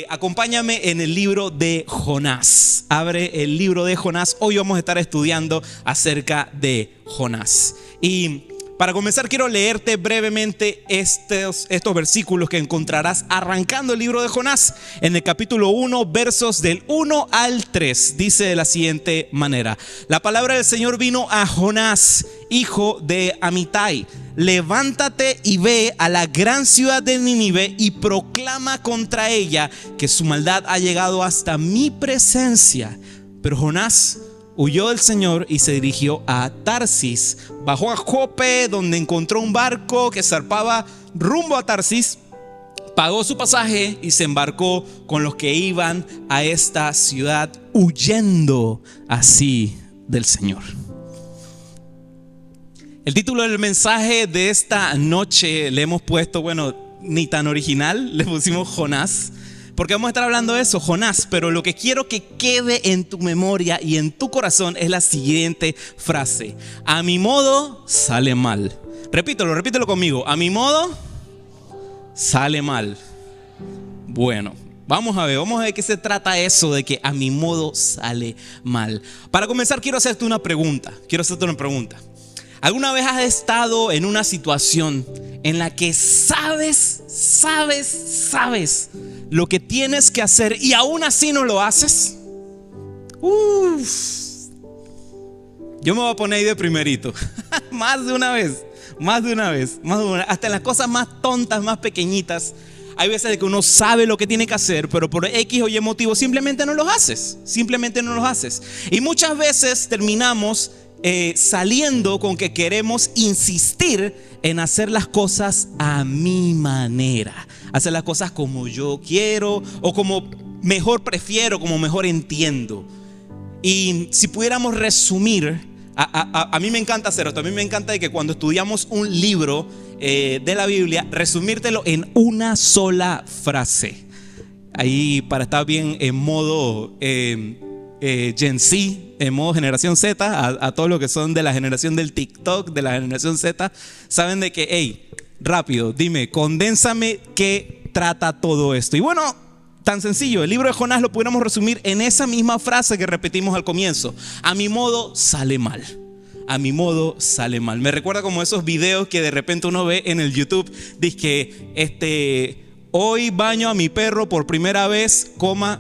Acompáñame en el libro de Jonás. Abre el libro de Jonás. Hoy vamos a estar estudiando acerca de Jonás. Y para comenzar quiero leerte brevemente estos versículos que encontrarás arrancando el libro de Jonás. En el capítulo 1, versos del 1 al 3, dice de la siguiente manera: la palabra del Señor vino a Jonás, hijo de Amitai. Levántate y ve a la gran ciudad de Nínive y proclama contra ella que su maldad ha llegado hasta mi presencia. Pero Jonás huyó del Señor y se dirigió a Tarsis. Bajó a Jope, donde encontró un barco que zarpaba rumbo a Tarsis. Pagó su pasaje y se embarcó con los que iban a esta ciudad, huyendo así del Señor. El título del mensaje de esta noche le hemos puesto, ni tan original, le pusimos Jonás, porque vamos a estar hablando de eso, Jonás. Pero lo que quiero que quede en tu memoria y en tu corazón es la siguiente frase: a mi modo sale mal. Repítelo conmigo: a mi modo sale mal. Bueno, vamos a ver qué se trata eso de que a mi modo sale mal. Para comenzar quiero hacerte una pregunta. ¿Alguna vez has estado en una situación en la que sabes lo que tienes que hacer y aún así no lo haces? Yo me voy a poner ahí de primerito. Más de una vez. Hasta en las cosas más tontas, más pequeñitas. Hay veces de que uno sabe lo que tiene que hacer, pero por X o Y motivo simplemente no los haces. Y muchas veces terminamos saliendo con que queremos insistir en hacer las cosas a mi manera, hacer las cosas como yo quiero o como mejor prefiero, como mejor entiendo. Y si pudiéramos resumir, a mí me encanta hacer esto. A mí me encanta de que cuando estudiamos un libro de la Biblia, resumírtelo en una sola frase. Ahí para estar bien en modo Gen Z, en modo generación Z, a todos los que son de la generación del TikTok, de la generación Z, saben de que, rápido, dime, condénsame qué trata todo esto. Y bueno, tan sencillo, el libro de Jonás lo pudiéramos resumir en esa misma frase que repetimos al comienzo: a mi modo sale mal. A mi modo sale mal. Me recuerda como esos videos que de repente uno ve en el YouTube. Dice que hoy baño a mi perro por primera vez,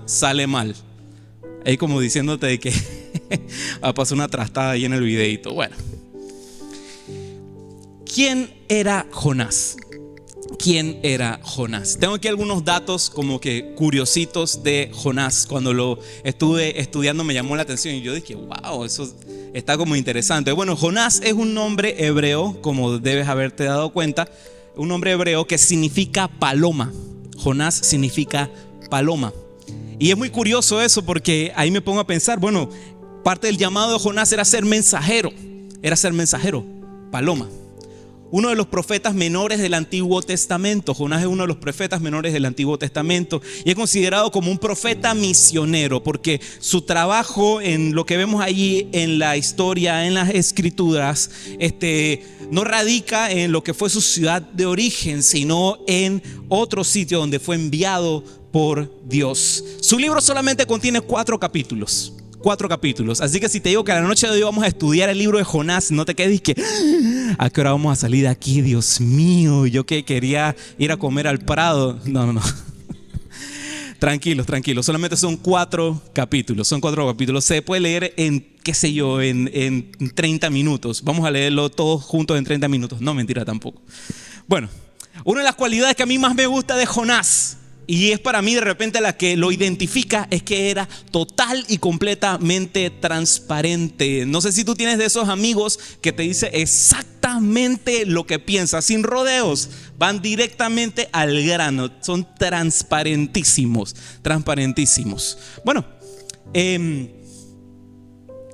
sale mal. Ahí como diciéndote de que pasó una trastada ahí en el videito. Bueno, ¿quién era Jonás? Tengo aquí algunos datos como que curiositos de Jonás. Cuando lo estuve estudiando me llamó la atención y yo dije, wow, eso está como interesante. Bueno, Jonás es un nombre hebreo, como debes haberte dado cuenta, un nombre hebreo que significa paloma. Jonás significa paloma. Y es muy curioso eso, porque ahí me pongo a pensar, parte del llamado de Jonás era ser mensajero, paloma. Uno de los profetas menores del Antiguo Testamento. Jonás es uno de los profetas menores del Antiguo Testamento y es considerado como un profeta misionero, porque su trabajo, en lo que vemos allí en la historia, en las escrituras, no radica en lo que fue su ciudad de origen, sino en otro sitio donde fue enviado por Dios. Su libro solamente contiene 4 capítulos. Así que si te digo que a la noche de hoy vamos a estudiar el libro de Jonás, no te quedes que ¿a qué hora vamos a salir de aquí? Dios mío, yo que quería ir a comer al Prado. No. Tranquilos, solamente son 4 capítulos. Se puede leer en 30 minutos. Vamos a leerlo todos juntos en 30 minutos. No, mentira tampoco. Bueno, una de las cualidades que a mí más me gusta de Jonás, y es para mí de repente la que lo identifica, es que era total y completamente transparente. No sé si tú tienes de esos amigos que te dice exactamente lo que piensa, sin rodeos, van directamente al grano, son transparentísimos. Bueno,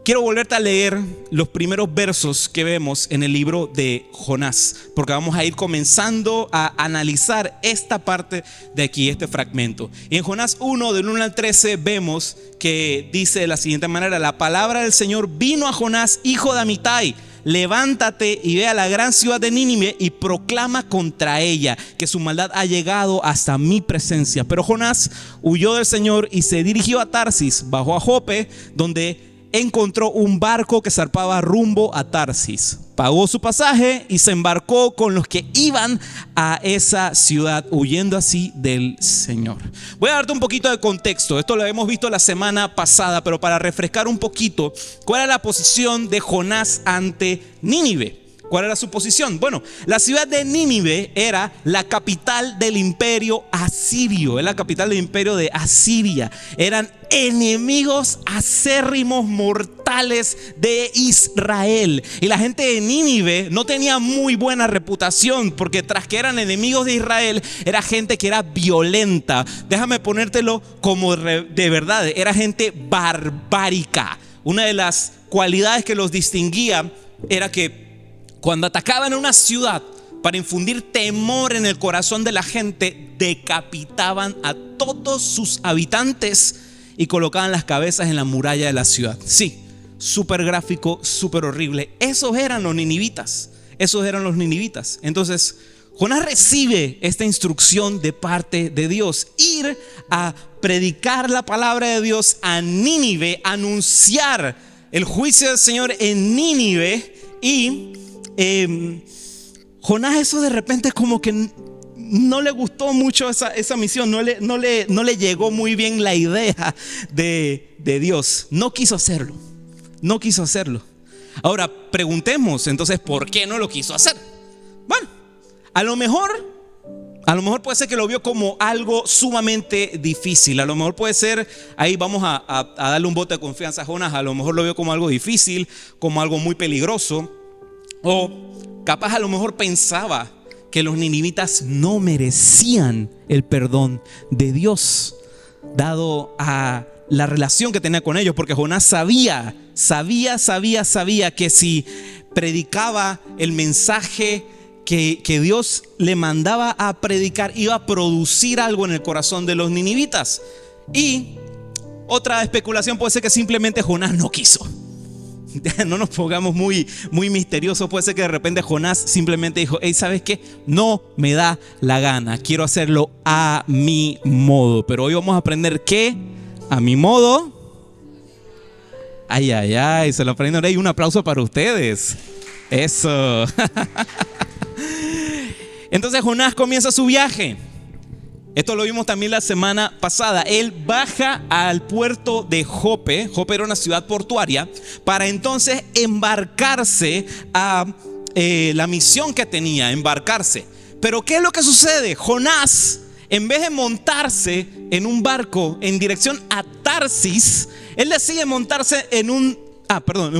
quiero volverte a leer los primeros versos que vemos en el libro de Jonás, porque vamos a ir comenzando a analizar esta parte de aquí, este fragmento. Y en Jonás 1, del 1 al 13, vemos que dice de la siguiente manera: la palabra del Señor vino a Jonás, hijo de Amitai. levántate y ve a la gran ciudad de Nínive y proclama contra ella que su maldad ha llegado hasta mi presencia. Pero Jonás huyó del Señor y se dirigió a Tarsis, bajó a Jope, donde encontró un barco que zarpaba rumbo a Tarsis. Pagó su pasaje y se embarcó con los que iban a esa ciudad, huyendo así del Señor. Voy a darte un poquito de contexto. Esto lo hemos visto la semana pasada, pero para refrescar un poquito, ¿cuál era la posición de Jonás ante Nínive? ¿Cuál era su posición? Bueno, la ciudad de Nínive era la capital del imperio asirio. Es la capital del imperio de Asiria. Eran enemigos acérrimos mortales de Israel. Y la gente de Nínive no tenía muy buena reputación, porque tras que eran enemigos de Israel, era gente que era violenta. Déjame ponértelo como de verdad. Era gente barbárica. Una de las cualidades que los distinguía era que cuando atacaban una ciudad para infundir temor en el corazón de la gente, decapitaban a todos sus habitantes y colocaban las cabezas en la muralla de la ciudad. Sí, súper gráfico, súper horrible. Esos eran los ninivitas. Entonces, Jonás recibe esta instrucción de parte de Dios: ir a predicar la palabra de Dios a Nínive, anunciar el juicio del Señor en Nínive. Y Jonás, eso de repente como que no le gustó mucho esa misión, no le llegó muy bien la idea de Dios. No quiso hacerlo. Ahora preguntemos entonces, ¿por qué no lo quiso hacer? Bueno, a lo mejor puede ser que lo vio como algo sumamente difícil. A lo mejor puede ser, ahí vamos a darle un voto de confianza a Jonás. A lo mejor lo vio como algo difícil, como algo muy peligroso. O capaz a lo mejor pensaba que los ninivitas no merecían el perdón de Dios, dado a la relación que tenía con ellos. Porque Jonás sabía que si predicaba el mensaje que Dios le mandaba a predicar, iba a producir algo en el corazón de los ninivitas. Y otra especulación puede ser que simplemente Jonás no quiso. No nos pongamos muy misteriosos. Puede ser que de repente Jonás simplemente dijo: hey, ¿sabes qué? No me da la gana, quiero hacerlo a mi modo. Pero hoy vamos a aprender que a mi modo. Ay, se lo aprendieron ahí. Un aplauso para ustedes. Eso. Entonces Jonás comienza su viaje. Esto lo vimos también la semana pasada. Él baja al puerto de Jope. Jope era una ciudad portuaria, para entonces embarcarse a la misión que tenía, embarcarse. Pero ¿qué es lo que sucede? Jonás, en vez de montarse en un barco en dirección a Tarsis, él decide montarse en un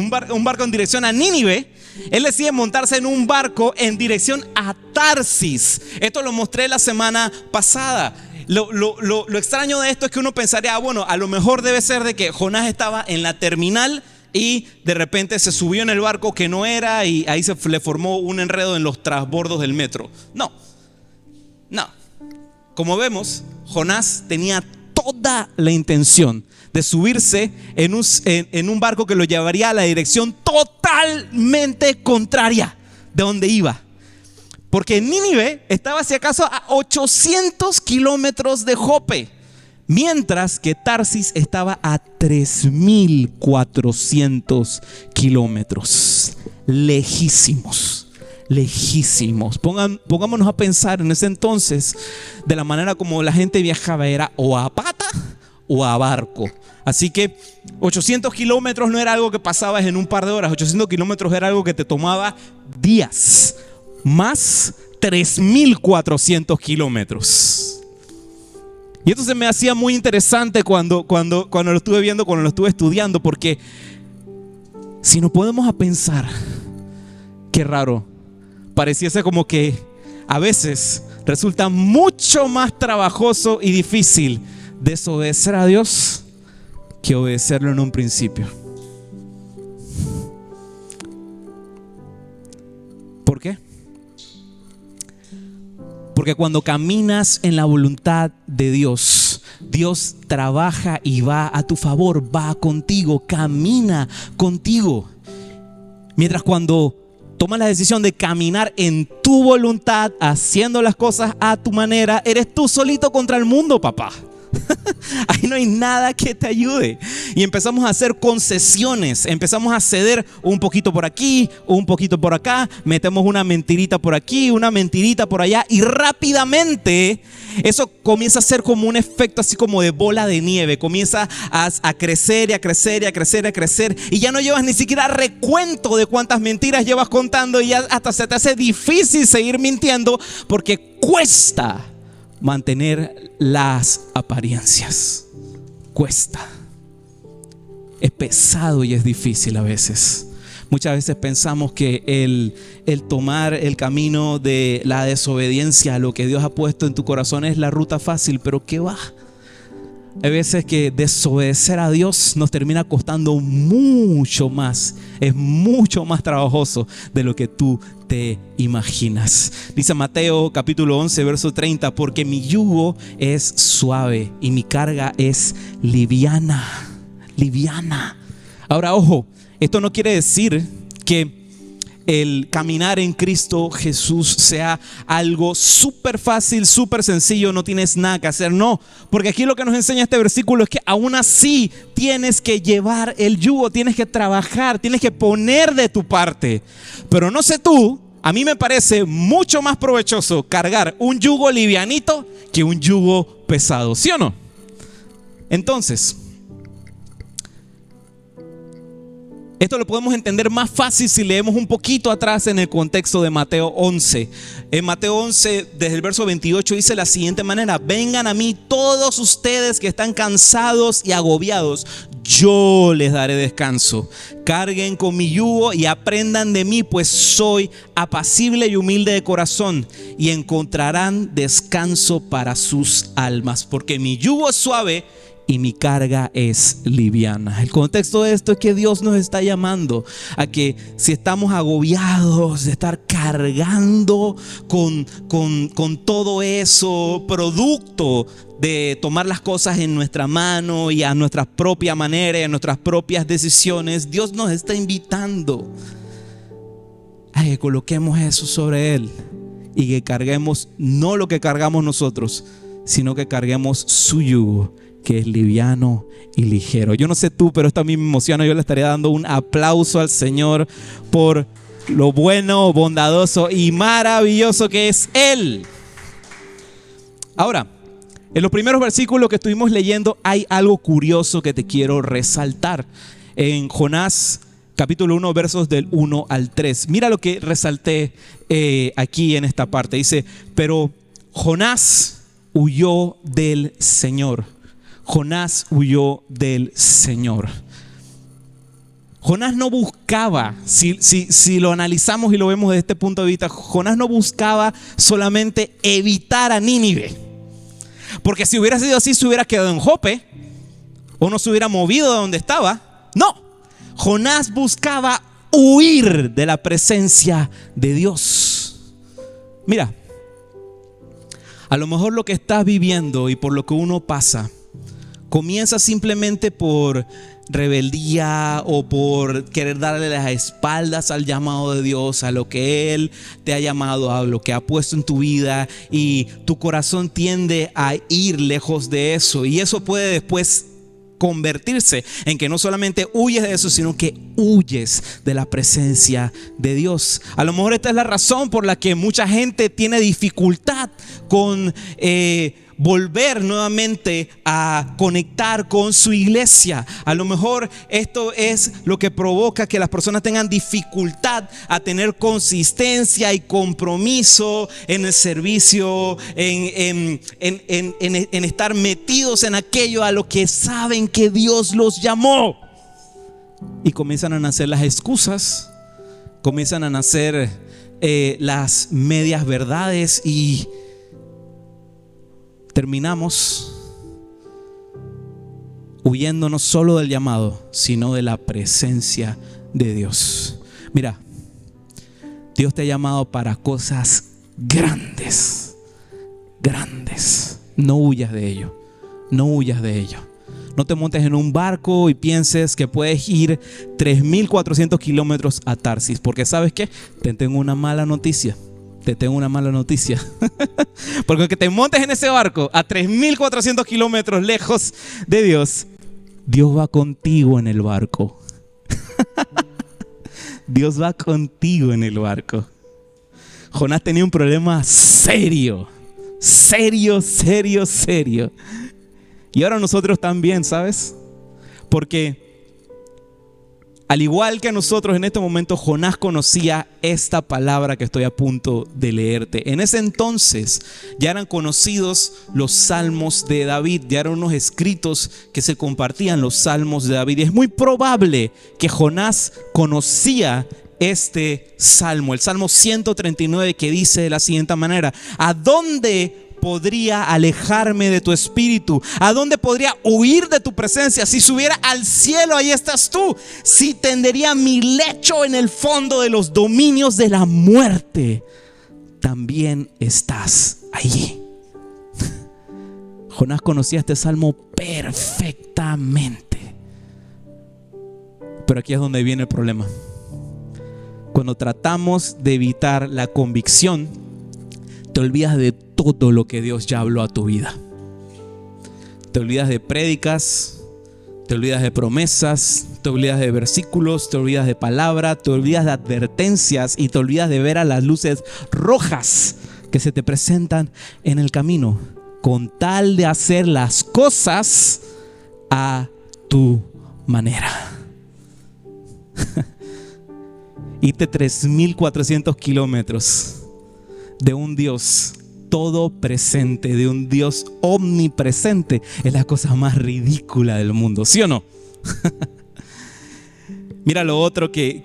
barco en dirección a Nínive. Él decide montarse en un barco en dirección a Tarsis. Esto lo mostré la semana pasada. Lo extraño de esto es que uno pensaría: bueno, a lo mejor debe ser de que Jonás estaba en la terminal y de repente se subió en el barco que no era, y ahí se le formó un enredo en los transbordos del metro. No. Como vemos, Jonás tenía toda la intención de subirse en un barco que lo llevaría a la dirección totalmente contraria de donde iba. Porque Nínive estaba, si acaso, a 800 kilómetros de Jope, mientras que Tarsis estaba a 3,400 kilómetros. Lejísimos. Pongámonos a pensar en ese entonces, de la manera como la gente viajaba, era o a pata o a barco. Así que 800 kilómetros no era algo que pasabas en un par de horas. 800 kilómetros era algo que te tomaba días, más 3,400 kilómetros. Y esto se me hacía muy interesante cuando lo estuve viendo, cuando lo estuve estudiando, porque si nos podemos a pensar, qué raro, pareciese como que a veces resulta mucho más trabajoso y difícil desobedecer a Dios que obedecerlo en un principio. ¿Por qué? Porque cuando caminas en la voluntad de Dios, Dios trabaja y va a tu favor, va contigo, camina contigo. Mientras cuando tomas la decisión de caminar en tu voluntad, haciendo las cosas a tu manera, eres tú solito contra el mundo, papá. Ahí no hay nada que te ayude. Y empezamos a hacer concesiones, empezamos a ceder un poquito por aquí, un poquito por acá, metemos una mentirita por aquí, una mentirita por allá, y rápidamente eso comienza a ser como un efecto así como de bola de nieve. Comienza a crecer y a crecer y a crecer y a crecer, y ya no llevas ni siquiera recuento de cuántas mentiras llevas contando, y ya hasta se te hace difícil seguir mintiendo porque cuesta mantener las apariencias. Cuesta. Es pesado y es difícil a veces. Muchas veces pensamos que el tomar el camino de la desobediencia a lo que Dios ha puesto en tu corazón es la ruta fácil, pero ¿qué va? Hay veces que desobedecer a Dios nos termina costando mucho más. Es mucho más trabajoso de lo que tú te imaginas. Dice Mateo capítulo 11 verso 30: porque mi yugo es suave y mi carga es liviana. Liviana. Ahora, ojo, esto no quiere decir que el caminar en Cristo Jesús sea algo súper fácil, súper sencillo, no tienes nada que hacer. No, porque aquí lo que nos enseña este versículo es que aún así tienes que llevar el yugo, tienes que trabajar, tienes que poner de tu parte. Pero no sé tú, a mí me parece mucho más provechoso cargar un yugo livianito que un yugo pesado, ¿sí o no? Entonces, esto lo podemos entender más fácil si leemos un poquito atrás en el contexto de Mateo 11. En Mateo 11, desde el verso 28, dice de la siguiente manera: vengan a mí todos ustedes que están cansados y agobiados, yo les daré descanso. Carguen con mi yugo y aprendan de mí, pues soy apacible y humilde de corazón, y encontrarán descanso para sus almas, porque mi yugo es suave y mi carga es liviana. El contexto de esto es que Dios nos está llamando a que si estamos agobiados de estar cargando con todo eso, producto de tomar las cosas en nuestra mano y a nuestra propia manera y a nuestras propias decisiones, Dios nos está invitando a que coloquemos eso sobre Él y que carguemos no lo que cargamos nosotros, sino que carguemos su yugo, que es liviano y ligero. Yo no sé tú, pero esto a mí me emociona. Yo le estaría dando un aplauso al Señor por lo bueno, bondadoso y maravilloso que es Él. Ahora, en los primeros versículos que estuvimos leyendo hay algo curioso que te quiero resaltar. En Jonás capítulo 1 versos del 1 al 3. Mira lo que resalté aquí en esta parte. Dice: pero Jonás huyó del Señor. Jonás huyó del Señor. Jonás no buscaba, si lo analizamos y lo vemos desde este punto de vista, Jonás no buscaba solamente evitar a Nínive. Porque si hubiera sido así, se hubiera quedado en Jope o no se hubiera movido de donde estaba. No, Jonás buscaba huir de la presencia de Dios. Mira, a lo mejor lo que estás viviendo y por lo que uno pasa comienza simplemente por rebeldía o por querer darle las espaldas al llamado de Dios, a lo que Él te ha llamado, a lo que ha puesto en tu vida, y tu corazón tiende a ir lejos de eso, y eso puede después convertirse en que no solamente huyes de eso, sino que huyes de la presencia de Dios. A lo mejor esta es la razón por la que mucha gente tiene dificultad con volver nuevamente a conectar con su iglesia. A lo mejor esto es lo que provoca que las personas tengan dificultad a tener consistencia y compromiso en el servicio, en estar metidos en aquello a lo que saben que Dios los llamó. Y comienzan a nacer las excusas, comienzan a nacer las medias verdades, y terminamos huyendo no solo del llamado, sino de la presencia de Dios. Mira, Dios te ha llamado para cosas grandes, grandes. No huyas de ello, no huyas de ello. No te montes en un barco y pienses que puedes ir 3.400 kilómetros a Tarsis, porque ¿sabes qué? Te tengo una mala noticia. Porque aunque te montes en ese barco a 3.400 kilómetros lejos de Dios, Dios va contigo en el barco. Dios va contigo en el barco. Jonás tenía un problema serio. Y ahora nosotros también, ¿sabes? Porque al igual que nosotros en este momento, Jonás conocía esta palabra que estoy a punto de leerte. En ese entonces ya eran conocidos los salmos de David, ya eran unos escritos que se compartían, los salmos de David. Y es muy probable que Jonás conocía este salmo, el Salmo 139, que dice de la siguiente manera: ¿a dónde podría alejarme de tu espíritu? ¿A dónde podría huir de tu presencia? Si subiera al cielo, ahí estás tú. Si tendería mi lecho en el fondo de los dominios de la muerte, también estás allí. Jonás conocía este salmo perfectamente. Pero aquí es donde viene el problema. Cuando tratamos de evitar la convicción, te olvidas de todo lo que Dios ya habló a tu vida. Te olvidas de prédicas, te olvidas de promesas, te olvidas de versículos, te olvidas de palabra, te olvidas de advertencias y te olvidas de ver a las luces rojas que se te presentan en el camino, con tal de hacer las cosas a tu manera. Irte 3.400 kilómetros de un Dios todo presente, de un Dios omnipresente, es la cosa más ridícula del mundo, ¿sí o no? Mira lo otro que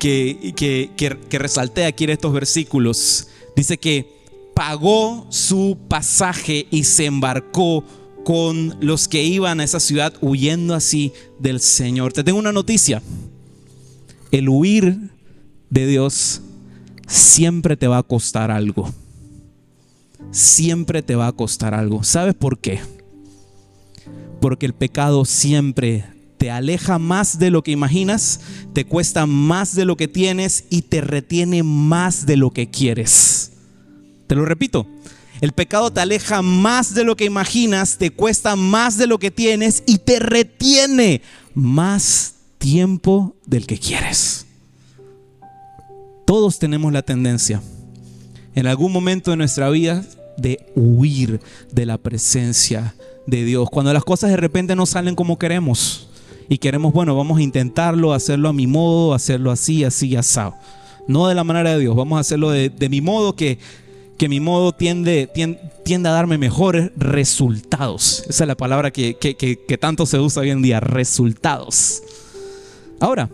resalté aquí en estos versículos. Dice que pagó su pasaje y se embarcó con los que iban a esa ciudad, huyendo así del Señor. Te tengo una noticia: el huir de Dios siempre te va a costar algo. Siempre te va a costar algo. ¿Sabes por qué? Porque el pecado siempre te aleja más de lo que imaginas, te cuesta más de lo que tienes y te retiene más de lo que quieres. Te lo repito: el pecado te aleja más de lo que imaginas, te cuesta más de lo que tienes y te retiene más tiempo del que quieres. Todos tenemos la tendencia en algún momento de nuestra vida de huir de la presencia de Dios. Cuando las cosas de repente no salen como queremos y queremos, bueno, vamos a intentarlo, hacerlo a mi modo, hacerlo así, asado. No de la manera de Dios, vamos a hacerlo de mi modo, que mi modo tiende a darme mejores resultados. Esa es la palabra que tanto se usa hoy en día, resultados. Ahora,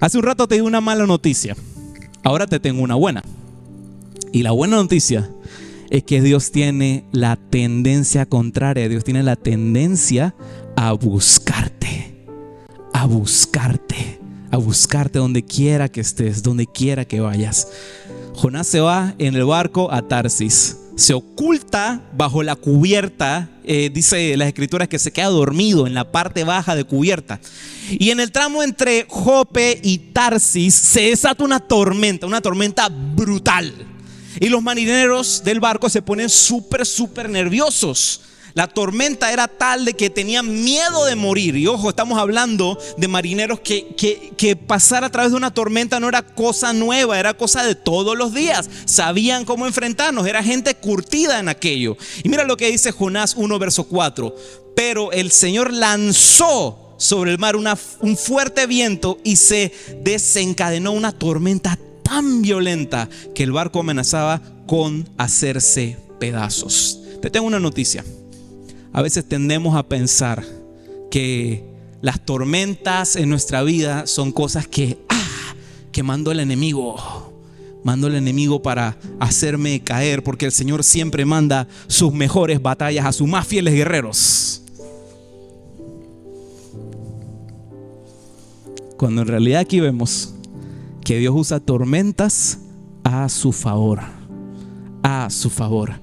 hace un rato te di una mala noticia, ahora te tengo una buena. Y la buena noticia es que Dios tiene la tendencia contraria. Dios tiene la tendencia a buscarte donde quiera que estés, donde quiera que vayas. Jonás se va en el barco a Tarsis, se oculta bajo la cubierta, dice las escrituras que se queda dormido en la parte baja de cubierta. Y en el tramo entre Jope y Tarsis se desata una tormenta brutal. Y los marineros del barco se ponen súper nerviosos. La tormenta era tal de que tenían miedo de morir. Y ojo, estamos hablando de marineros que pasar a través de una tormenta no era cosa nueva, era cosa de todos los días. Sabían cómo enfrentarnos, era gente curtida en aquello. Y mira lo que dice Jonás 1 verso 4. Pero el Señor lanzó sobre el mar un fuerte viento y se desencadenó una tormenta tan violenta que el barco amenazaba con hacerse pedazos. Te tengo una noticia. A veces tendemos a pensar que las tormentas en nuestra vida son cosas que mandó el enemigo. Mandó el enemigo para hacerme caer, porque el Señor siempre manda sus mejores batallas a sus más fieles guerreros. Cuando en realidad aquí vemos que Dios usa tormentas a su favor. A su favor.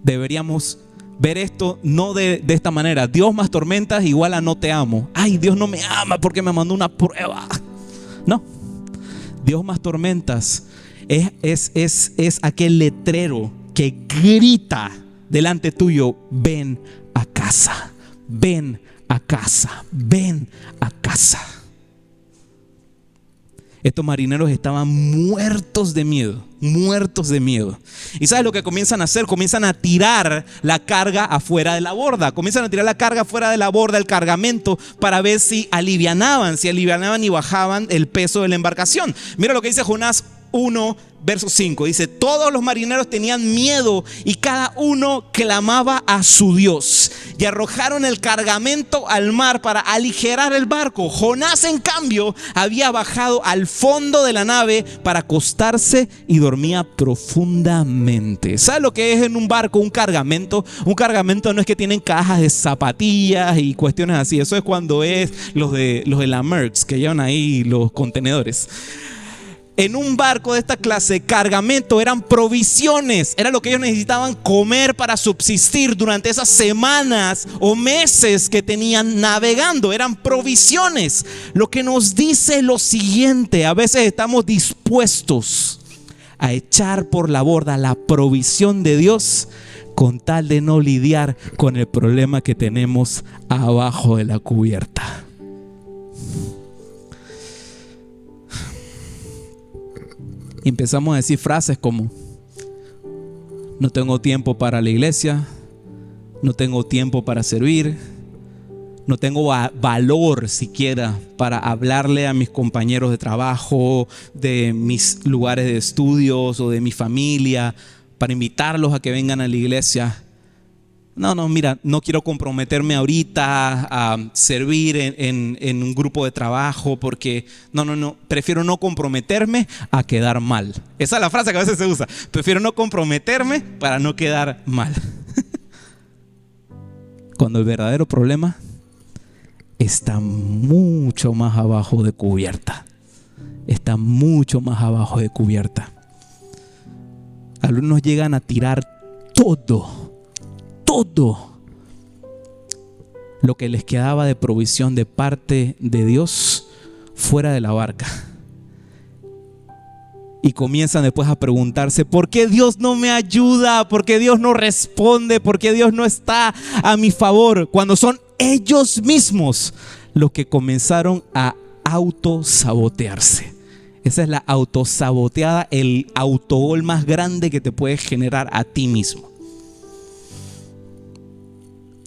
Deberíamos ver esto no de esta manera. Dios más tormentas igual a no te amo. Ay, Dios no me ama porque me mandó una prueba. No. Dios más tormentas es aquel letrero que grita delante tuyo: ven a casa, ven a casa, ven a casa. Estos marineros estaban muertos de miedo, muertos de miedo. ¿Y sabes lo que comienzan a hacer? Comienzan a tirar la carga afuera de la borda. Comienzan a tirar la carga afuera de la borda, el cargamento, para ver si alivianaban y bajaban el peso de la embarcación. Mira lo que dice Jonás 1, verso 5. Dice: todos los marineros tenían miedo y cada uno clamaba a su Dios, y arrojaron el cargamento al mar para aligerar el barco. Jonás, en cambio, había bajado al fondo de la nave para acostarse y dormía profundamente. ¿Sabes lo que es en un barco un cargamento? Un cargamento no es que tienen cajas de zapatillas y cuestiones así. Eso es cuando es los de la Maersk, que llevan ahí los contenedores. En un barco de esta clase, cargamento eran provisiones, era lo que ellos necesitaban comer para subsistir durante esas semanas o meses que tenían navegando. Eran provisiones. Lo que nos dice lo siguiente: a veces estamos dispuestos a echar por la borda la provisión de Dios con tal de no lidiar con el problema que tenemos abajo de la cubierta. Y empezamos a decir frases como: no tengo tiempo para la iglesia, no tengo tiempo para servir, no tengo valor siquiera para hablarle a mis compañeros de trabajo, de mis lugares de estudios o de mi familia, para invitarlos a que vengan a la iglesia. No, mira, no quiero comprometerme ahorita a servir en un grupo de trabajo porque no, prefiero no comprometerme a quedar mal. Esa es la frase que a veces se usa: prefiero no comprometerme para no quedar mal. Cuando el verdadero problema está mucho más abajo de cubierta. Está mucho más abajo de cubierta. Algunos llegan a tirar todo lo que les quedaba de provisión de parte de Dios fuera de la barca. Y comienzan después a preguntarse: ¿por qué Dios no me ayuda? ¿Por qué Dios no responde? ¿Por qué Dios no está a mi favor? Cuando son ellos mismos los que comenzaron a autosabotearse. Esa es la autosaboteada, el autogol más grande que te puedes generar a ti mismo.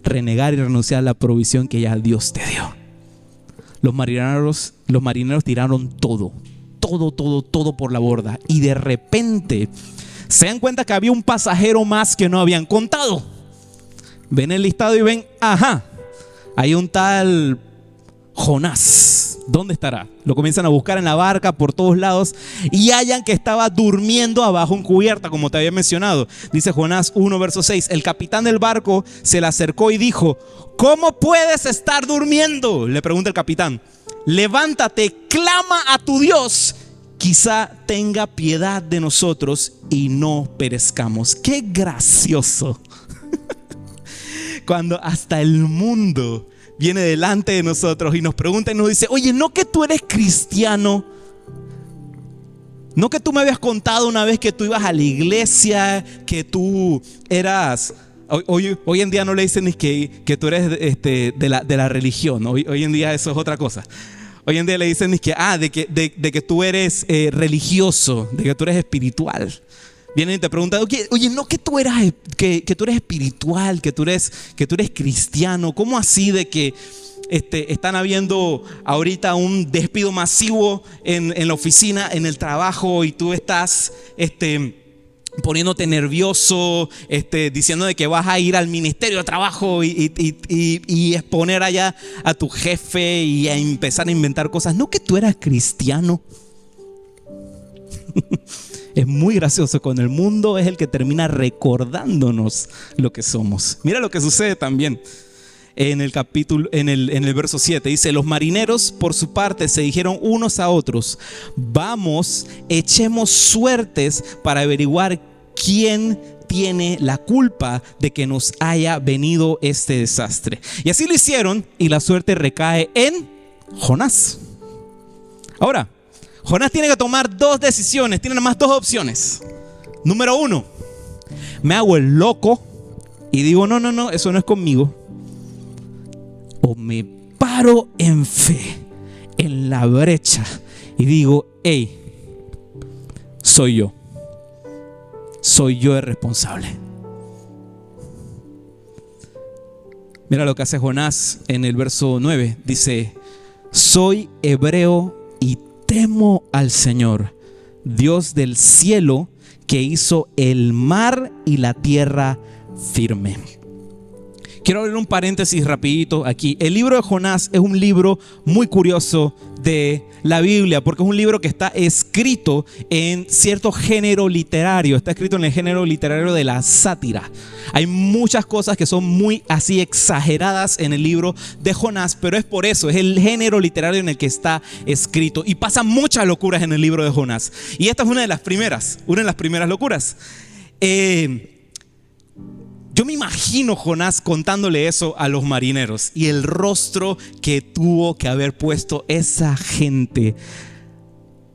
Renegar y renunciar a la provisión que ya Dios te dio. Los marineros tiraron todo por la borda, y de repente se dan cuenta que había un pasajero más que no habían contado. Ven el listado y ven: ajá, hay un tal Jonás. ¿Dónde estará? Lo comienzan a buscar en la barca por todos lados y hallan que estaba durmiendo abajo en cubierta, como te había mencionado. Dice Jonás 1, verso 6: el capitán del barco se le acercó y dijo: ¿cómo puedes estar durmiendo? Le pregunta el capitán. Levántate, clama a tu Dios, quizá tenga piedad de nosotros y no perezcamos. Qué gracioso. Cuando hasta el mundo viene delante de nosotros y nos pregunta y nos dice: oye, ¿no que tú eres cristiano? ¿No que tú me habías contado una vez que tú ibas a la iglesia, que tú eras... Hoy en día no le dicen ni que tú eres de la religión. Hoy en día eso es otra cosa. Hoy en día le dicen ni que de que tú eres religioso, de que tú eres espiritual. Vienen y te preguntan: oye, no que tú eres espiritual, que tú eres cristiano. ¿Cómo así de que están habiendo ahorita un despido masivo en la oficina, en el trabajo, y tú estás poniéndote nervioso, diciendo de que vas a ir al ministerio de trabajo y exponer allá a tu jefe y a empezar a inventar cosas? ¿No que tú eras cristiano? Es muy gracioso cuando el mundo es el que termina recordándonos lo que somos. Mira lo que sucede también en el capítulo, en el verso 7. Dice: los marineros por su parte se dijeron unos a otros: vamos, echemos suertes para averiguar quién tiene la culpa de que nos haya venido este desastre. Y así lo hicieron y la suerte recae en Jonás. Ahora, Jonás tiene que tomar dos decisiones, tiene nada más dos opciones. Número uno, me hago el loco y digo, no, eso no es conmigo. O me paro en fe, en la brecha y digo, hey, soy yo el responsable. Mira lo que hace Jonás en el verso 9. Dice, soy hebreo y temo al Señor, Dios del cielo, que hizo el mar y la tierra firme. Quiero abrir un paréntesis rapidito aquí. El libro de Jonás es un libro muy curioso de la Biblia, porque es un libro que está escrito en cierto género literario. Está escrito en el género literario de la sátira. Hay muchas cosas que son muy así exageradas en el libro de Jonás, pero es por eso, es el género literario en el que está escrito. Y pasan muchas locuras en el libro de Jonás. Y esta es una de las primeras locuras. Yo me imagino Jonás contándole eso a los marineros y el rostro que tuvo que haber puesto esa gente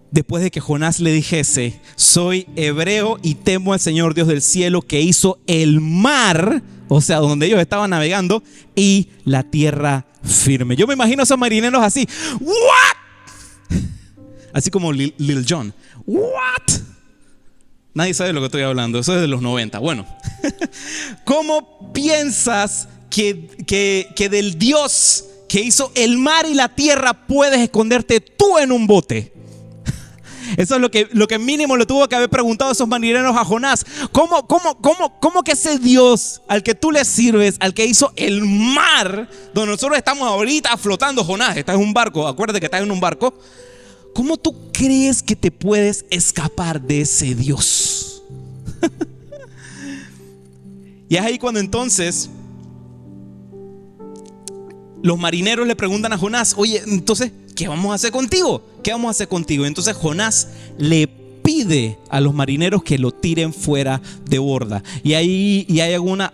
después de que Jonás le dijese, soy hebreo y temo al Señor Dios del cielo, que hizo el mar, o sea, donde ellos estaban navegando, y la tierra firme. Yo me imagino a esos marineros así, ¿what? Así como Lil Jon, ¿what? Nadie sabe de lo que estoy hablando, eso es de los 90. Bueno, ¿cómo piensas que del Dios que hizo el mar y la tierra puedes esconderte tú en un bote? Eso es lo que mínimo le tuvo que haber preguntado a esos marineros a Jonás. ¿Cómo que ese Dios al que tú le sirves, al que hizo el mar, donde nosotros estamos ahorita flotando? Jonás, estás en un barco, acuérdate que estás en un barco. ¿Cómo tú crees que te puedes escapar de ese Dios? Y es ahí cuando entonces los marineros le preguntan a Jonás, oye, entonces, ¿qué vamos a hacer contigo? ¿Qué vamos a hacer contigo? Entonces Jonás le pide a los marineros que lo tiren fuera de borda. Y hay alguna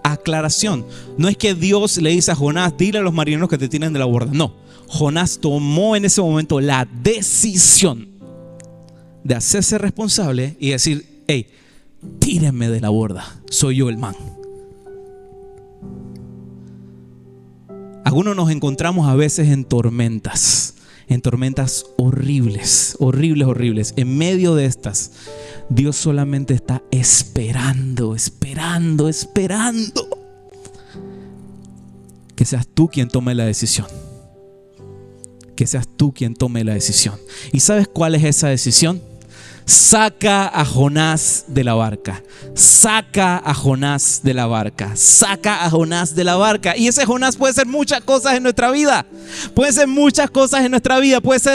aclaración. No es que Dios le dice a Jonás, dile a los marineros que te tiren de la borda. No. Jonás tomó en ese momento la decisión de hacerse responsable y decir, hey, tírenme de la borda, soy yo el man. Algunos nos encontramos a veces en tormentas horribles. En medio de estas, Dios solamente está esperando que seas tú quien tome la decisión. ¿Y sabes cuál es esa decisión? Saca a Jonás de la barca. Y ese Jonás puede ser muchas cosas en nuestra vida. Puede ser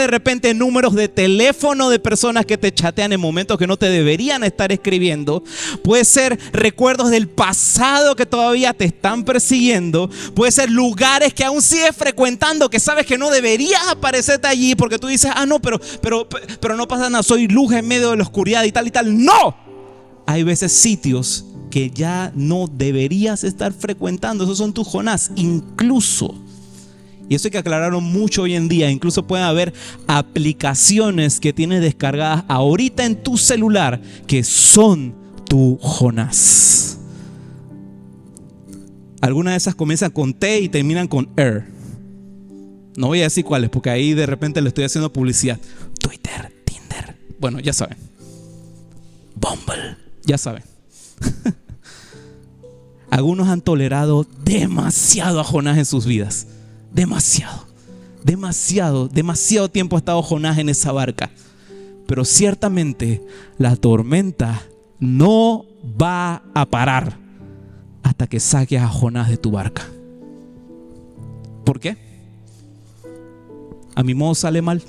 de repente números de teléfono de personas que te chatean en momentos que no te deberían estar escribiendo. Puede ser recuerdos del pasado que todavía te están persiguiendo. Puede ser lugares que aún sigues frecuentando, que sabes que no deberías aparecerte allí porque tú dices, no, pero no pasa nada, soy luz en medio de la oscuridad y tal. ¡No! Hay veces sitios que ya no deberías estar frecuentando. Esos son tus Jonás, incluso. Y eso hay que aclararlo mucho hoy en día. Incluso pueden haber aplicaciones que tienes descargadas ahorita en tu celular que son tu Jonás. Algunas de esas comienzan con T y terminan con R. No voy a decir cuáles porque ahí de repente le estoy haciendo publicidad. Twitter, Tinder, bueno, ya saben. Bumble, ya saben. Algunos han tolerado demasiado a Jonás en sus vidas. Demasiado tiempo ha estado Jonás en esa barca. Pero ciertamente la tormenta no va a parar hasta que saques a Jonás de tu barca. ¿Por qué? A mi modo sale mal.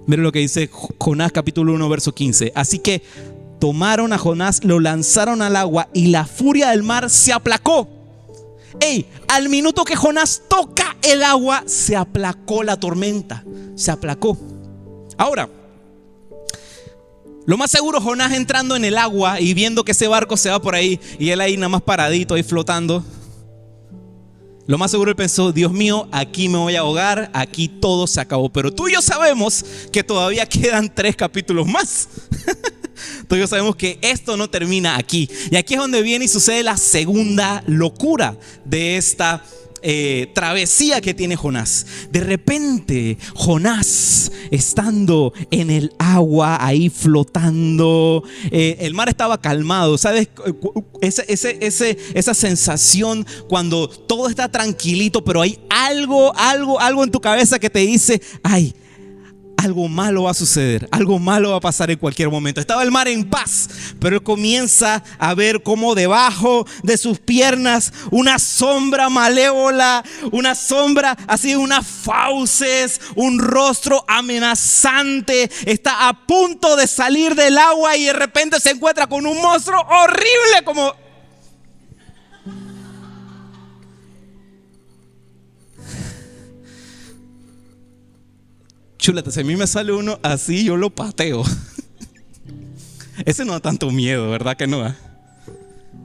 Mira lo que dice Jonás capítulo 1 verso 15. Así que tomaron a Jonás, lo lanzaron al agua y la furia del mar se aplacó. Al minuto que Jonás toca el agua, se aplacó la tormenta. Se aplacó. Ahora, Lo más seguro, Jonás entrando en el agua y viendo que ese barco se va por ahí y él ahí nada más paradito, ahí flotando. Lo más seguro él pensó: Dios mío, aquí me voy a ahogar, aquí todo se acabó. Pero tú y yo sabemos que todavía quedan 3 capítulos más. Tú y yo sabemos que esto no termina aquí. Y aquí es donde viene y sucede la segunda locura de esta travesía que tiene Jonás. De repente Jonás, estando en el agua ahí flotando, el mar estaba calmado. ¿Sabes? Esa sensación cuando todo está tranquilito, pero hay algo en tu cabeza que te dice: ay, algo malo va a suceder, algo malo va a pasar en cualquier momento. Estaba el mar en paz, pero él comienza a ver cómo debajo de sus piernas una sombra malévola, una sombra así, unas fauces, un rostro amenazante, está a punto de salir del agua y de repente se encuentra con un monstruo horrible como... Chuleta, si a mí me sale uno así, yo lo pateo. Ese no da tanto miedo, ¿verdad que no?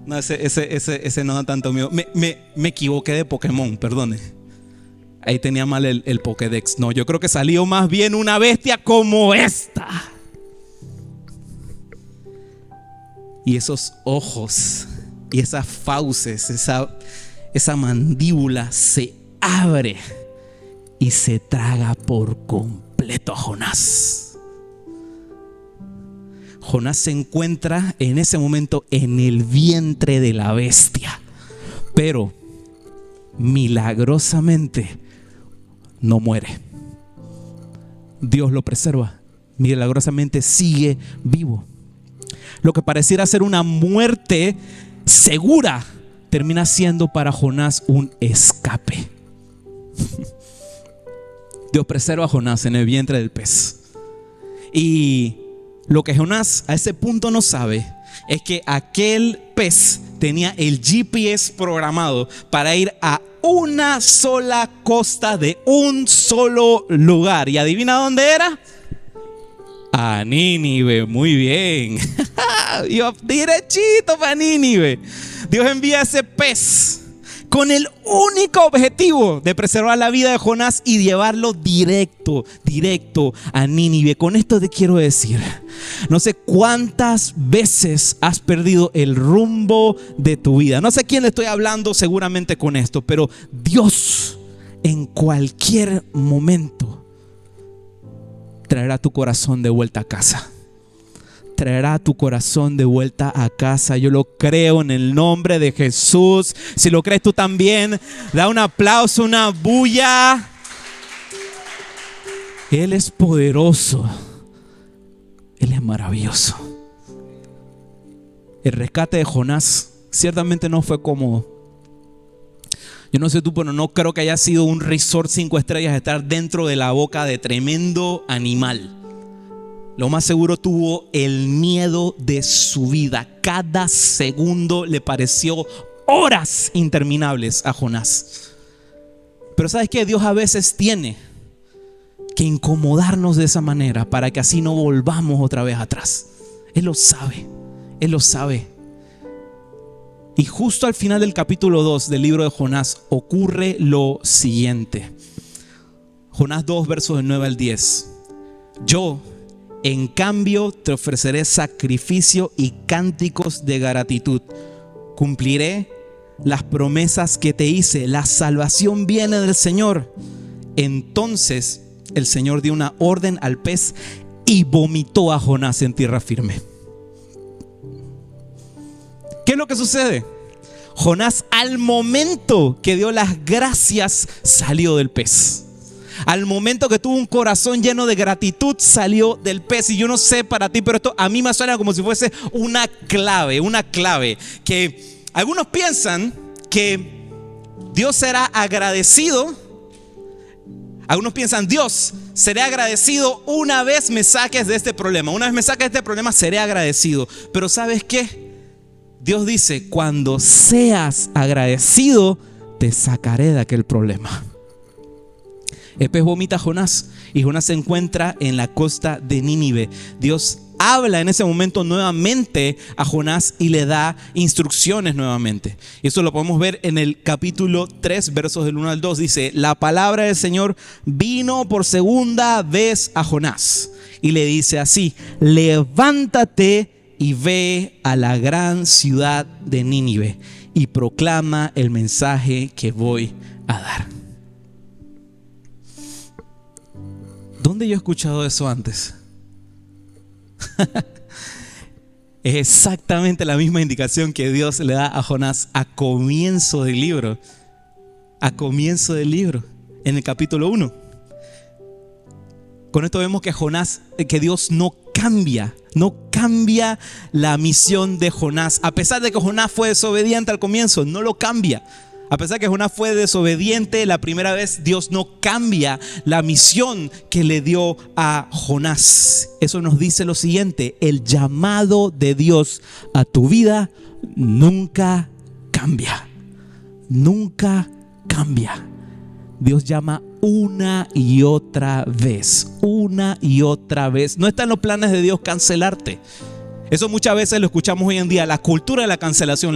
No, ese no da tanto miedo. Me equivoqué de Pokémon, perdone. Ahí tenía mal el Pokédex. No, yo creo que salió más bien una bestia como esta. Y esos ojos y esas fauces, esa mandíbula se abre y se traga por completo a Jonás. Jonás se encuentra en ese momento en el vientre de la bestia, pero milagrosamente no muere. Dios lo preserva, milagrosamente sigue vivo. Lo que pareciera ser una muerte segura termina siendo para Jonás un escape. Dios preserva a Jonás en el vientre del pez. Y lo que Jonás a ese punto no sabe es que aquel pez tenía el GPS programado para ir a una sola costa de un solo lugar. ¿Y adivina dónde era? A Nínive. Muy bien. Yo derechito para Nínive. Dios envía ese pez con el único objetivo de preservar la vida de Jonás y llevarlo directo a Nínive. Con esto te quiero decir, no sé cuántas veces has perdido el rumbo de tu vida. No sé a quién le estoy hablando seguramente con esto, pero Dios en cualquier momento traerá tu corazón de vuelta a casa. Traerá tu corazón de vuelta a casa. Yo lo creo en el nombre de Jesús. Si lo crees tú también, da un aplauso, una bulla. Él es poderoso. Él es maravilloso. El rescate de Jonás ciertamente no fue cómodo. Yo no sé tú, pero no creo que haya sido un resort 5 estrellas estar dentro de la boca de tremendo animal. Lo más seguro tuvo el miedo de su vida. Cada segundo le pareció horas interminables a Jonás. Pero ¿sabes qué? Dios a veces tiene que incomodarnos de esa manera para que así no volvamos otra vez atrás. Él lo sabe. Él lo sabe. Y justo al final del capítulo 2 del libro de Jonás ocurre lo siguiente. Jonás 2, versos del 9 al 10. Yo, en cambio, te ofreceré sacrificio y cánticos de gratitud. Cumpliré las promesas que te hice. La salvación viene del Señor. Entonces el Señor dio una orden al pez y vomitó a Jonás en tierra firme. ¿Qué es lo que sucede? Jonás, al momento que dio las gracias, salió del pez. Al momento que tuvo un corazón lleno de gratitud, salió del pez. Y yo no sé para ti, pero esto a mí me suena como si fuese una clave que algunos piensan que Dios será agradecido. Algunos piensan: Dios, seré agradecido una vez me saques de este problema. Una vez me saques de este problema, seré agradecido. Pero ¿sabes qué? Dios dice: cuando seas agradecido, te sacaré de aquel problema. El pez vomita a Jonás y Jonás se encuentra en la costa de Nínive. Dios habla en ese momento nuevamente a Jonás y le da instrucciones nuevamente. Y eso lo podemos ver en el capítulo 3, versos del 1 al 2. Dice: la palabra del Señor vino por segunda vez a Jonás y le dice así: levántate y ve a la gran ciudad de Nínive y proclama el mensaje que voy a dar. ¿Dónde yo he escuchado eso antes? Es exactamente la misma indicación que Dios le da a Jonás a comienzo del libro. A comienzo del libro, en el capítulo 1. Con esto vemos que Dios no cambia la misión de Jonás. A pesar de que Jonás fue desobediente al comienzo, no lo cambia. A pesar de que Jonás fue desobediente la primera vez, Dios no cambia la misión que le dio a Jonás. Eso nos dice lo siguiente: el llamado de Dios a tu vida nunca cambia. Nunca cambia. Dios llama una y otra vez. Una y otra vez. No está en los planes de Dios cancelarte. Eso muchas veces lo escuchamos hoy en día, la cultura de la cancelación,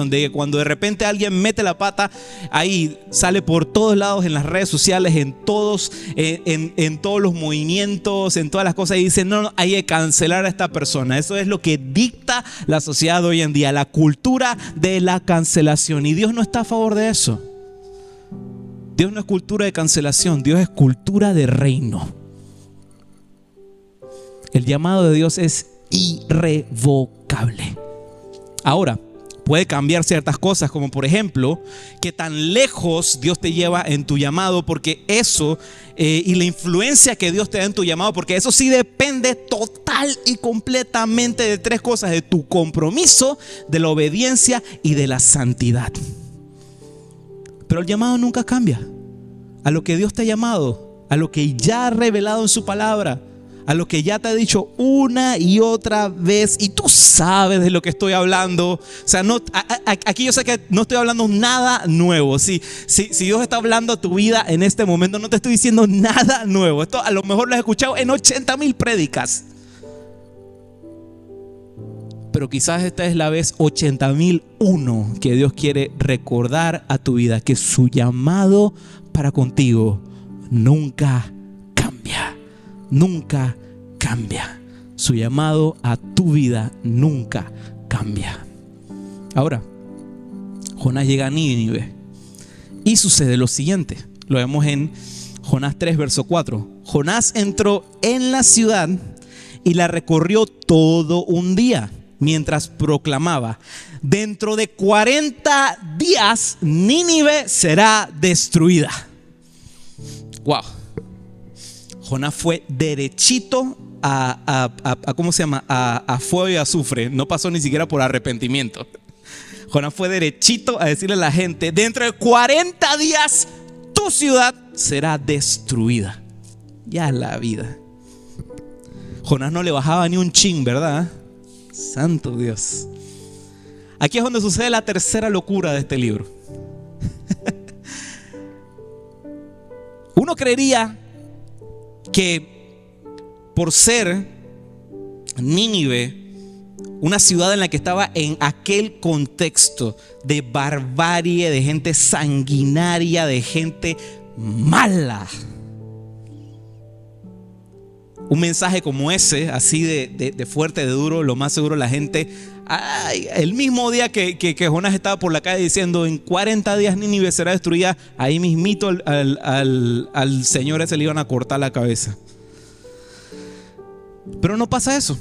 de que cuando de repente alguien mete la pata, ahí sale por todos lados en las redes sociales, en todos los movimientos, en todas las cosas, y dicen: no, hay que cancelar a esta persona. Eso es lo que dicta la sociedad hoy en día, la cultura de la cancelación, y Dios no está a favor de eso. Dios no es cultura de cancelación, Dios es cultura de reino. El llamado de Dios es irrevocable. Ahora, puede cambiar ciertas cosas, como por ejemplo, que tan lejos Dios te lleva en tu llamado, porque eso y la influencia que Dios te da en tu llamado, porque eso sí depende total y completamente de tres cosas: de tu compromiso, de la obediencia y de la santidad. Pero el llamado nunca cambia. A lo que Dios te ha llamado, a lo que ya ha revelado en su palabra, a lo que ya te ha dicho una y otra vez, y tú sabes de lo que estoy hablando. O sea, aquí yo sé que no estoy hablando nada nuevo. Si Dios está hablando a tu vida en este momento, no te estoy diciendo nada nuevo. Esto a lo mejor lo has escuchado en 80,000 prédicas. Pero quizás esta es la vez 80,001 que Dios quiere recordar a tu vida que su llamado para contigo nunca cambia. Nunca cambia. Su llamado a tu vida nunca cambia. Ahora, Jonás llega a Nínive y sucede lo siguiente. Lo vemos en Jonás 3, verso 4. Jonás entró en la ciudad y la recorrió todo un día, mientras proclamaba: dentro de 40 días Nínive será destruida. Wow. Jonás fue derechito ¿cómo se llama? A fuego y azufre. No pasó ni siquiera por arrepentimiento. Jonás fue derechito a decirle a la gente: dentro de 40 días tu ciudad será destruida. Ya la vida. Jonás no le bajaba ni un chin, ¿verdad? Santo Dios. Aquí es donde sucede la tercera locura de este libro. Uno creería que por ser Nínive una ciudad en la que estaba en aquel contexto de barbarie, de gente sanguinaria, de gente mala, un mensaje como ese, así de fuerte, de duro, lo más seguro la gente, el mismo día que Jonás estaba por la calle diciendo: en 40 días Nínive será destruida, ahí mismito al señor ese le iban a cortar la cabeza. Pero no pasa eso.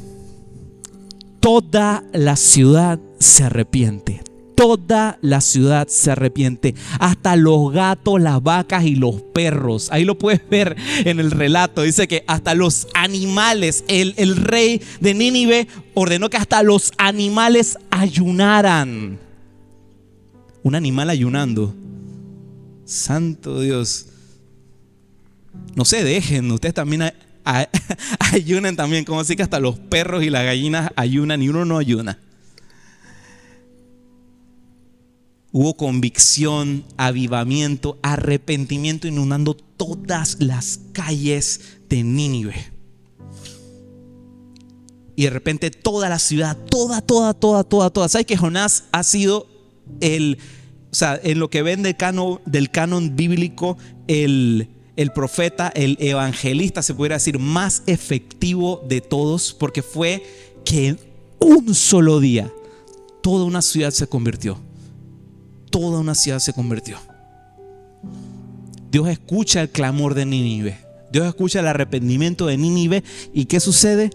Toda la ciudad se arrepiente. Toda la ciudad se arrepiente. Hasta los gatos, las vacas y los perros. Ahí lo puedes ver en el relato. Dice que hasta los animales, el rey de Nínive ordenó que hasta los animales ayunaran. Un animal ayunando. Santo Dios. No se dejen, ustedes también ayunan también. Como así que hasta los perros y las gallinas ayunan y uno no ayuna. Hubo convicción, avivamiento, arrepentimiento inundando todas las calles de Nínive. y de repente toda la ciudad, toda. ¿Sabes que Jonás ha sido en lo que ven del canon bíblico, el profeta, el evangelista, se pudiera decir, más efectivo de todos? Porque fue que en un solo día toda una ciudad se convirtió. Toda una ciudad se convirtió. Dios escucha el clamor de Nínive. Dios escucha el arrepentimiento de Nínive. ¿Y qué sucede?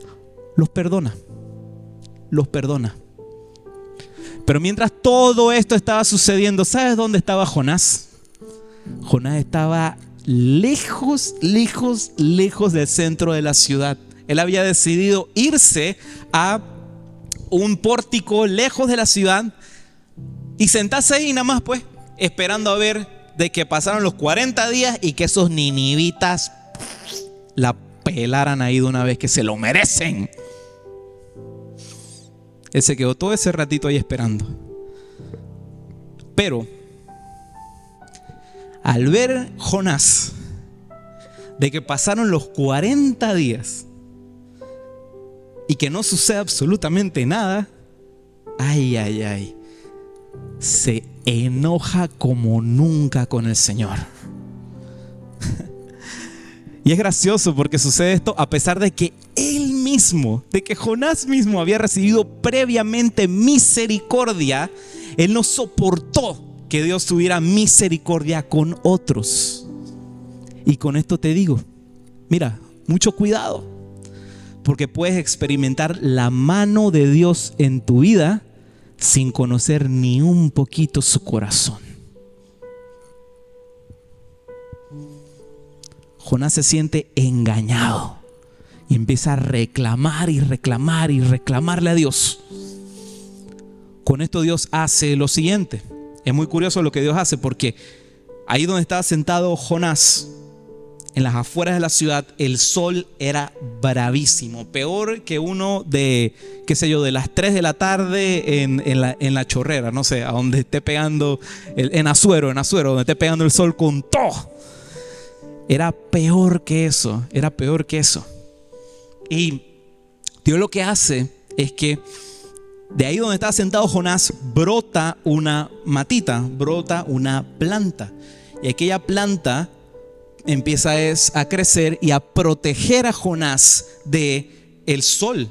Los perdona. Los perdona. Pero mientras todo esto estaba sucediendo, ¿sabes dónde estaba Jonás? Jonás estaba lejos del centro de la ciudad. Él había decidido irse a un pórtico lejos de la ciudad y sentarse ahí nada más, pues, esperando a ver de que pasaron los 40 días y que esos ninivitas la pelaran ahí de una vez, que se lo merecen. Él se quedó todo ese ratito ahí esperando. Pero al ver Jonás de que pasaron los 40 días y que no sucede absolutamente nada, se enoja como nunca con el Señor. Y es gracioso porque sucede esto a pesar de que de que Jonás mismo había recibido previamente misericordia. Él no soportó que Dios tuviera misericordia con otros. Y con esto te digo, mira, mucho cuidado, porque puedes experimentar la mano de Dios en tu vida sin conocer ni un poquito su corazón. Jonás se siente engañado y empieza a reclamarle a Dios. Con esto Dios hace lo siguiente. Es muy curioso lo que Dios hace, porque ahí donde estaba sentado Jonás, en las afueras de la ciudad, el sol era bravísimo, peor que uno de, qué sé yo, de las 3 de la tarde en la chorrera, no sé, a donde esté pegando, en Azuero, donde esté pegando el sol con todo. Era peor que eso. Y Dios lo que hace es que de ahí donde estaba sentado Jonás brota una matita, brota una planta. Y aquella planta empieza a crecer y a proteger a Jonás del sol.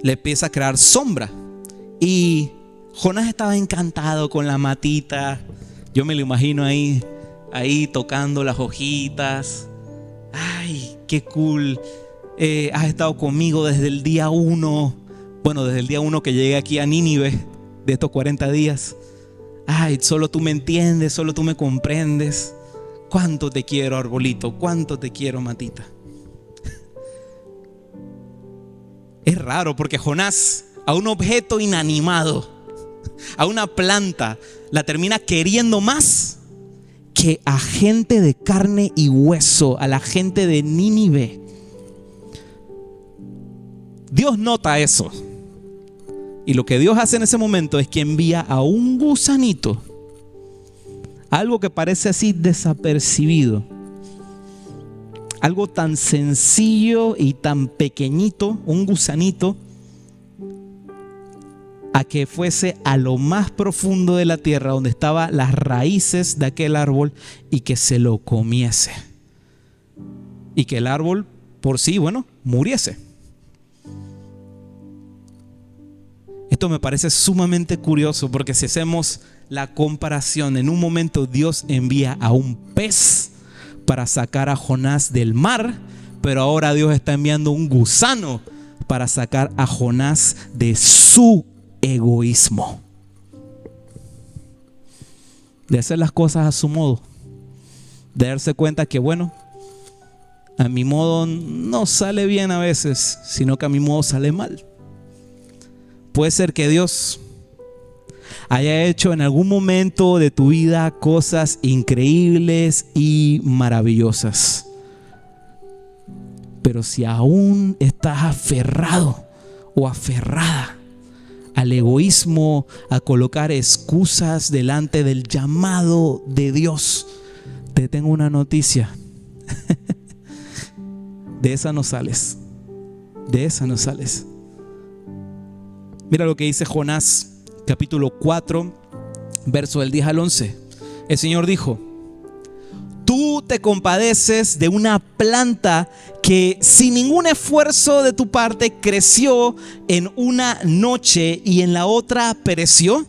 Le empieza a crear sombra. Y Jonás estaba encantado con la matita. Yo me lo imagino ahí tocando las hojitas. Ay, qué cool. Has estado conmigo desde el día 1. Bueno, desde el día 1 que llegué aquí a Nínive, de estos 40 días. Ay, solo tú me entiendes, solo tú me comprendes. Cuánto te quiero, arbolito, cuánto te quiero, matita. Es raro porque Jonás, a un objeto inanimado, a una planta, la termina queriendo más que a gente de carne y hueso, a la gente de Nínive. Dios nota eso. Y lo que Dios hace en ese momento es que envía a un gusanito, algo que parece así desapercibido, algo tan sencillo y tan pequeñito, un gusanito, a que fuese a lo más profundo de la tierra, donde estaban las raíces de aquel árbol, y que se lo comiese. Y que el árbol por sí, muriese. Esto me parece sumamente curioso, porque si hacemos la comparación, en un momento Dios envía a un pez para sacar a Jonás del mar, pero ahora Dios está enviando un gusano para sacar a Jonás de su egoísmo, de hacer las cosas a su modo, de darse cuenta que a mi modo no sale bien a veces, sino que a mi modo sale mal. Puede ser que Dios haya hecho en algún momento de tu vida cosas increíbles y maravillosas, pero si aún estás aferrado o aferrada al egoísmo, a colocar excusas delante del llamado de Dios, te tengo una noticia. De esa no sales. de esa no sales. Mira lo que dice Jonás, capítulo 4, verso del 10 al 11. El Señor dijo: tú te compadeces de una planta que sin ningún esfuerzo de tu parte creció en una noche y en la otra pereció.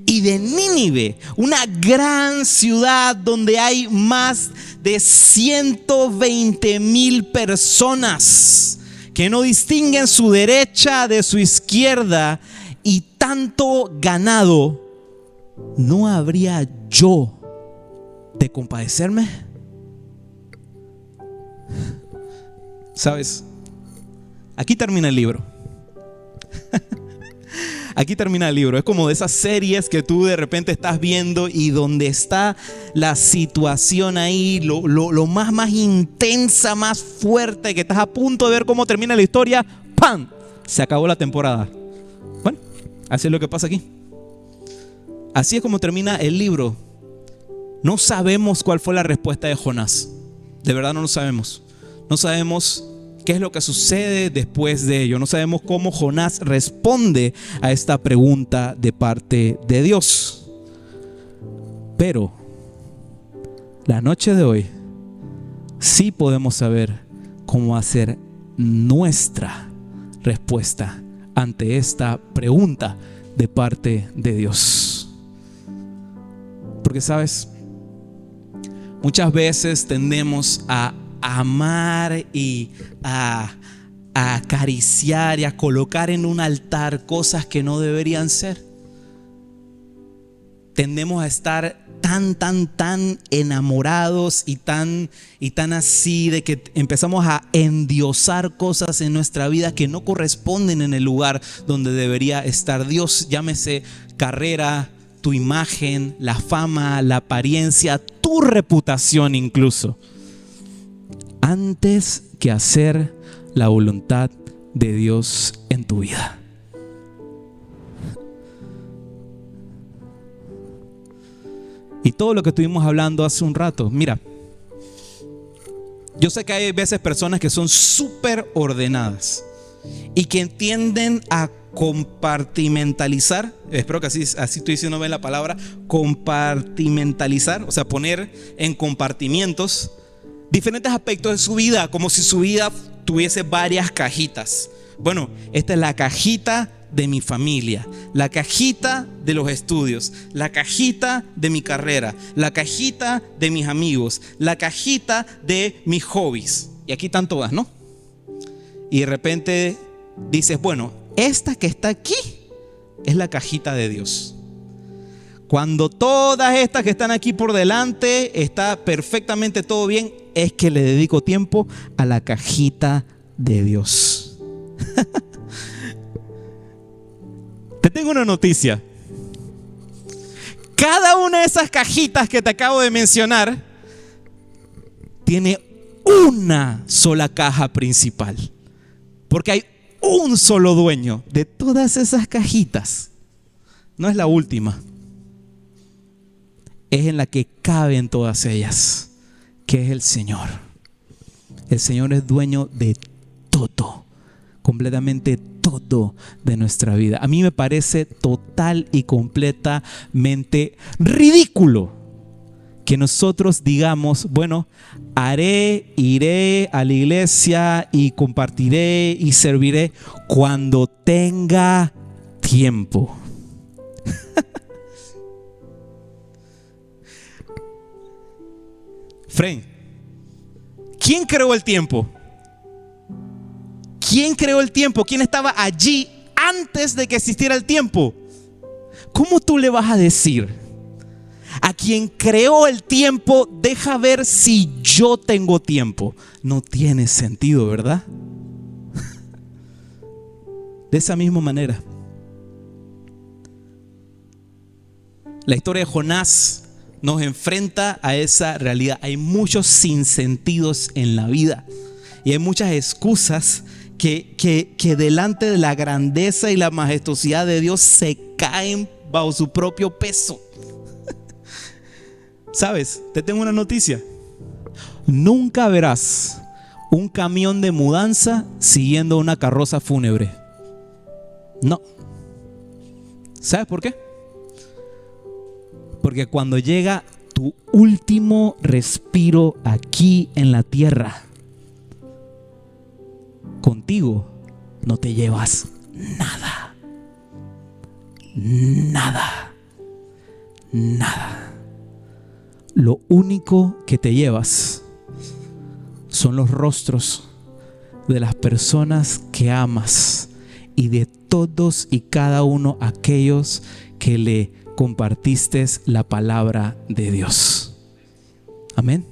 Y de Nínive, una gran ciudad donde hay más de 120,000 personas que no distinguen su derecha de su izquierda, y tanto ganado, ¿no habría yo de compadecerme? ¿Sabes? Aquí termina el libro. Aquí termina el libro. Es como de esas series que tú de repente estás viendo y donde está la situación ahí, lo más intensa, más fuerte, que estás a punto de ver cómo termina la historia. ¡Pam! Se acabó la temporada. Bueno, así es lo que pasa aquí. Así es como termina el libro. No sabemos cuál fue la respuesta de Jonás. De verdad no lo sabemos. No sabemos qué es lo que sucede después de ello. No sabemos cómo Jonás responde a esta pregunta de parte de Dios. Pero la noche de hoy sí podemos saber cómo hacer nuestra respuesta ante esta pregunta de parte de Dios. Porque, ¿sabes? Muchas veces tendemos a amar y a acariciar y a colocar en un altar cosas que no deberían ser. Tendemos a estar tan enamorados y tan así, de que empezamos a endiosar cosas en nuestra vida que no corresponden en el lugar donde debería estar Dios. Llámese carrera, tu imagen, la fama, la apariencia, tu reputación incluso, antes que hacer la voluntad de Dios en tu vida. Y todo lo que estuvimos hablando hace un rato, mira, yo sé que hay veces personas que son súper ordenadas y que tienden a compartimentalizar. Espero que así estoy diciendo bien la palabra, compartimentalizar, o sea, poner en compartimientos diferentes aspectos de su vida, como si su vida tuviese varias cajitas. Bueno, esta es la cajita de mi familia, la cajita de los estudios, la cajita de mi carrera, la cajita de mis amigos, la cajita de mis hobbies. Y aquí están todas, ¿no? Y de repente dices, bueno, esta que está aquí es la cajita de Dios. Cuando todas estas que están aquí por delante está perfectamente todo bien, es que le dedico tiempo a la cajita de Dios. Te tengo una noticia. Cada una de esas cajitas que te acabo de mencionar tiene una sola caja principal, porque hay un solo dueño de todas esas cajitas. No es la última, es en la que caben todas ellas, que es el Señor. El Señor es dueño de todo, completamente todo de nuestra vida. A mí me parece total y completamente ridículo que nosotros digamos, bueno, iré a la iglesia y compartiré y serviré cuando tenga tiempo. Friend, ¿quién creó el tiempo? ¿Quién creó el tiempo? ¿Quién estaba allí antes de que existiera el tiempo? ¿Cómo tú le vas a decir a quien creó el tiempo, deja ver si yo tengo tiempo? No tiene sentido, ¿verdad? De esa misma manera, la historia de Jonás nos enfrenta a esa realidad. Hay muchos sinsentidos en la vida y hay muchas excusas que delante de la grandeza y la majestuosidad de Dios se caen bajo su propio peso. ¿Sabes? Te tengo una noticia. Nunca verás un camión de mudanza siguiendo una carroza fúnebre. No. ¿Sabes por qué? Porque cuando llega tu último respiro aquí en la tierra, contigo no te llevas nada. Nada. Nada. Lo único que te llevas son los rostros de las personas que amas y de todos y cada uno aquellos que le compartiste la palabra de Dios. Amén.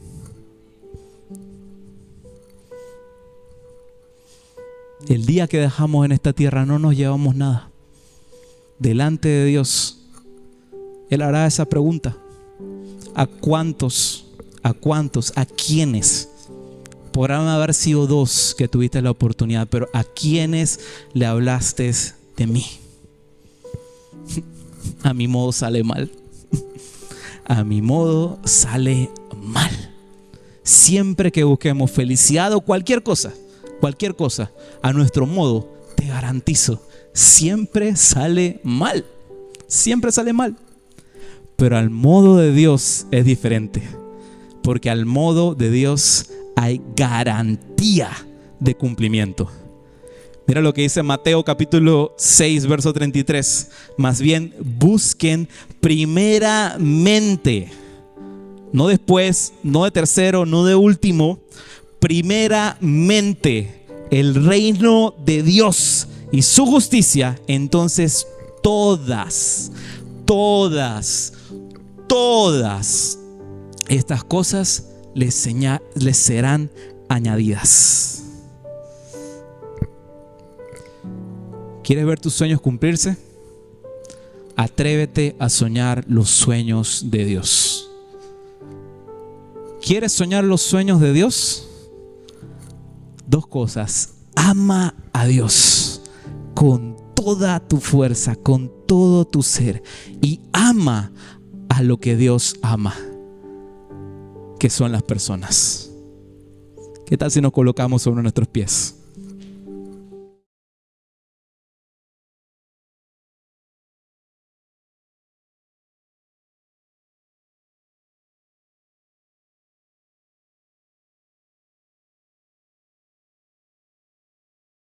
El día que dejamos en esta tierra no nos llevamos nada. Delante de Dios, Él hará esa pregunta. ¿A cuántos? ¿A quiénes? Podrán haber sido 2 que tuviste la oportunidad, pero ¿a quiénes le hablaste de mí? A mi modo sale mal. A mi modo sale mal. Siempre que busquemos felicidad o cualquier cosa, a nuestro modo, te garantizo, siempre sale mal. Siempre sale mal. Pero al modo de Dios es diferente. Porque al modo de Dios hay garantía de cumplimiento. Mira lo que dice Mateo capítulo 6, verso 33. Más bien busquen primeramente, no después, no de tercero, no de último, primeramente el reino de Dios y su justicia. Entonces todas estas cosas les serán añadidas. ¿Quieres ver tus sueños cumplirse? Atrévete a soñar los sueños de Dios. ¿Quieres soñar los sueños de Dios? 2 cosas. Ama a Dios con toda tu fuerza, con todo tu ser, y ama a lo que Dios ama, que son las personas. ¿Qué tal si nos colocamos sobre nuestros pies?